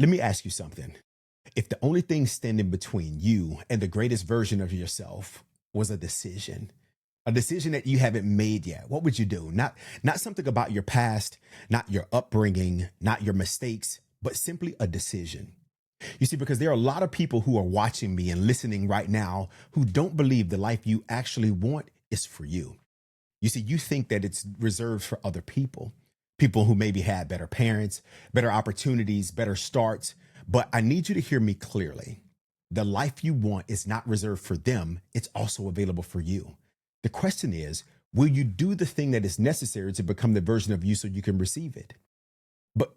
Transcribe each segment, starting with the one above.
Let me ask you something. If the only thing standing between you and the greatest version of yourself was a decision that you haven't made yet, what would you do? Not something about your past, not your upbringing, not your mistakes, but simply a decision. You see, because there are a lot of people who are watching me and listening right now who don't believe the life you actually want is for you. You see, you think that it's reserved for other people, people who maybe had better parents, better opportunities, better starts. But I need you to hear me clearly. The life you want is not reserved for them, it's also available for you. The question is, will you do the thing that is necessary to become the version of you so you can receive it? But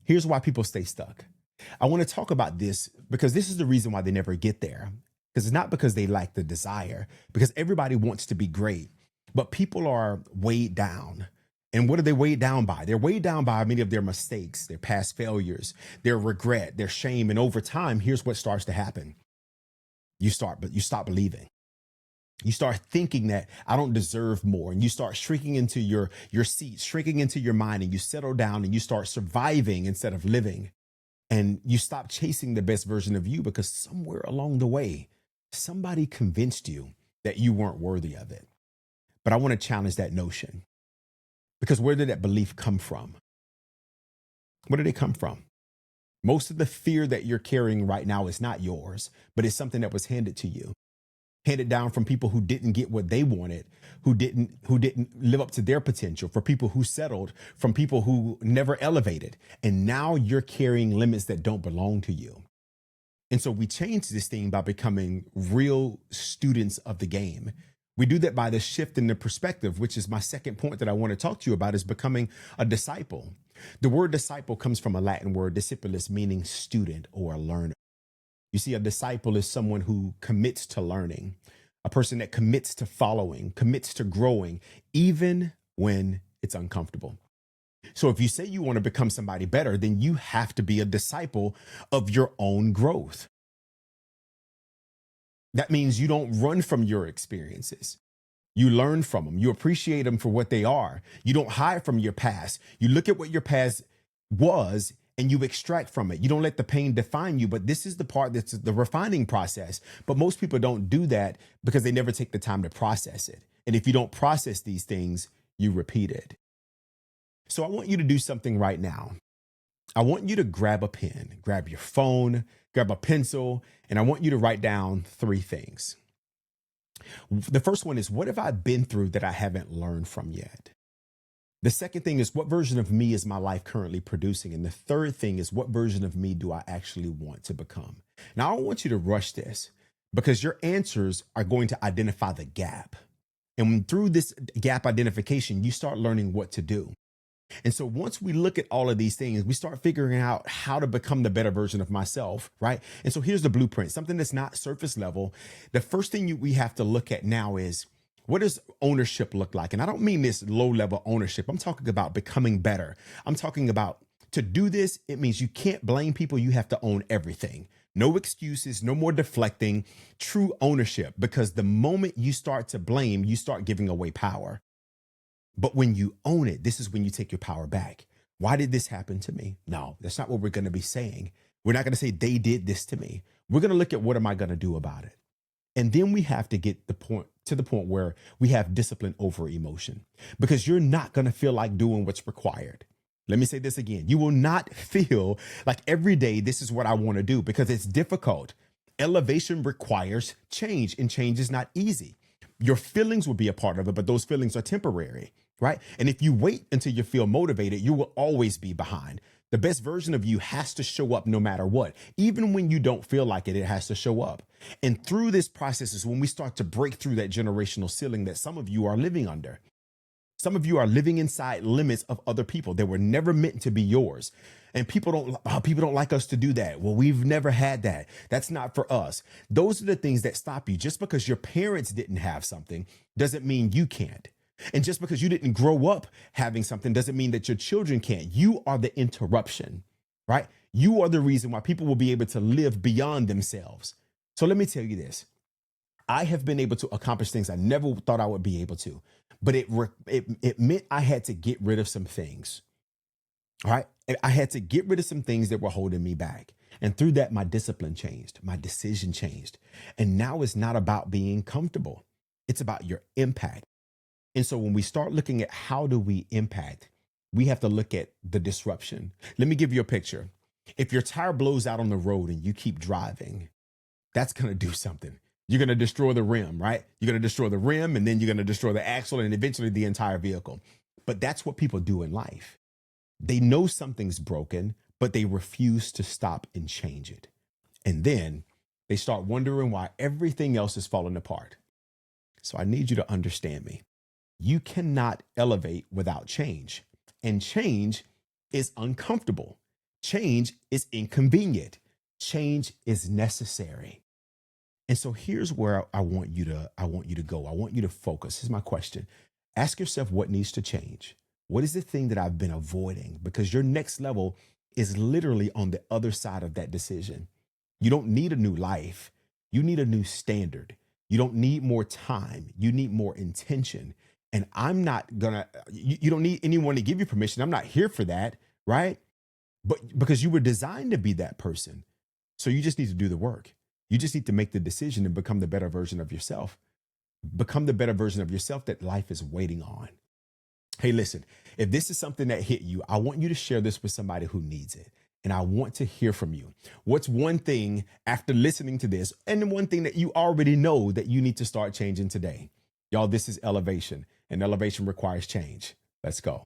here's why people stay stuck. I want to talk about this because this is the reason why they never get there. Because it's not because they lack the desire, because everybody wants to be great, but people are weighed down. And what are they weighed down by? They're weighed down by many of their mistakes, their past failures, their regret, their shame. And over time, here's what starts to happen. You stop believing. You start thinking that I don't deserve more. And you start shrinking into your seat, shrinking into your mind, and you settle down and you start surviving instead of living. And you stop chasing the best version of you because somewhere along the way, somebody convinced you that you weren't worthy of it. But I want to challenge that notion because where did that belief come from? Where did it come from? Most of the fear that you're carrying right now is not yours, but it's something that was handed to you, handed down from people who didn't get what they wanted, who didn't live up to their potential, for people who settled, from people who never elevated. And now you're carrying limits that don't belong to you. And so we change this thing by becoming real students of the game. We do that by the shift in the perspective, which is my second point that I want to talk to you about, is becoming a disciple. The word disciple comes from a Latin word, discipulus, meaning student or a learner. You see, a disciple is someone who commits to learning, a person that commits to following, commits to growing, even when it's uncomfortable. So if you say you want to become somebody better, then you have to be a disciple of your own growth. That means you don't run from your experiences. You learn from them. You appreciate them for what they are. You don't hide from your past. You look at what your past was and you extract from it. You don't let the pain define you, but this is the part that's the refining process. But most people don't do that because they never take the time to process it. And if you don't process these things, you repeat it. So I want you to do something right now. I want you to grab a pen, grab your phone, grab a pencil, and I want you to write down three things. The first one is, what have I been through that I haven't learned from yet? The second thing is, what version of me is my life currently producing? And the third thing is, what version of me do I actually want to become? Now, I don't want you to rush this because your answers are going to identify the gap. And through this gap identification, you start learning what to do. And so once we look at all of these things, we start figuring out how to become the better version of myself, right? And so here's the blueprint, something that's not surface level. The first thing we have to look at now is, what does ownership look like? And I don't mean this low level ownership. I'm talking about becoming better. I'm talking about, to do this, it means you can't blame people. You have to own everything. No excuses, no more deflecting, true ownership, because the moment you start to blame, you start giving away power. But when you own it, this is when you take your power back. Why did this happen to me? No, that's not what we're going to be saying. We're not going to say they did this to me. We're going to look at, what am I going to do about it? And then we have to get to the point where we have discipline over emotion, because you're not going to feel like doing what's required. Let me say this again. You will not feel like every day this is what I want to do, because it's difficult. Elevation requires change, and change is not easy. Your feelings will be a part of it, but those feelings are temporary, right? And if you wait until you feel motivated, you will always be behind. The best version of you has to show up no matter what. Even when you don't feel like it, it has to show up. And through this process is when we start to break through that generational ceiling that some of you are living under. Some of you are living inside limits of other people that were never meant to be yours. And people don't like us to do that. Well, we've never had that. That's not for us. Those are the things that stop you. Just because your parents didn't have something doesn't mean you can't. And just because you didn't grow up having something doesn't mean that your children can't. You are the interruption, right? You are the reason why people will be able to live beyond themselves. So let me tell you this. I have been able to accomplish things I never thought I would be able to, but it meant I had to get rid of some things. All right. And I had to get rid of some things that were holding me back. And through that, my discipline changed, my decision changed. And now it's not about being comfortable, it's about your impact. And so when we start looking at how do we impact, we have to look at the disruption. Let me give you a picture. If your tire blows out on the road and you keep driving, that's going to do something. You're going to destroy the rim, right? You're going to destroy the rim, and then you're going to destroy the axle and eventually the entire vehicle. But that's what people do in life. They know something's broken, but they refuse to stop and change it. And then they start wondering why everything else is falling apart. So I need you to understand me. You cannot elevate without change. And change is uncomfortable. Change is inconvenient. Change is necessary. And so here's where I want you to go. I want you to focus. Here's my question. Ask yourself what needs to change. What is the thing that I've been avoiding? Because your next level is literally on the other side of that decision. You don't need a new life. You need a new standard. You don't need more time. You need more intention. And I'm not gonna, you don't need anyone to give you permission. I'm not here for that, right? But because you were designed to be that person. So you just need to do the work. You just need to make the decision and become the better version of yourself. Become the better version of yourself that life is waiting on. Hey, listen, if this is something that hit you, I want you to share this with somebody who needs it. And I want to hear from you. What's one thing after listening to this, and one thing that you already know that you need to start changing today? Y'all, this is elevation, and elevation requires change. Let's go.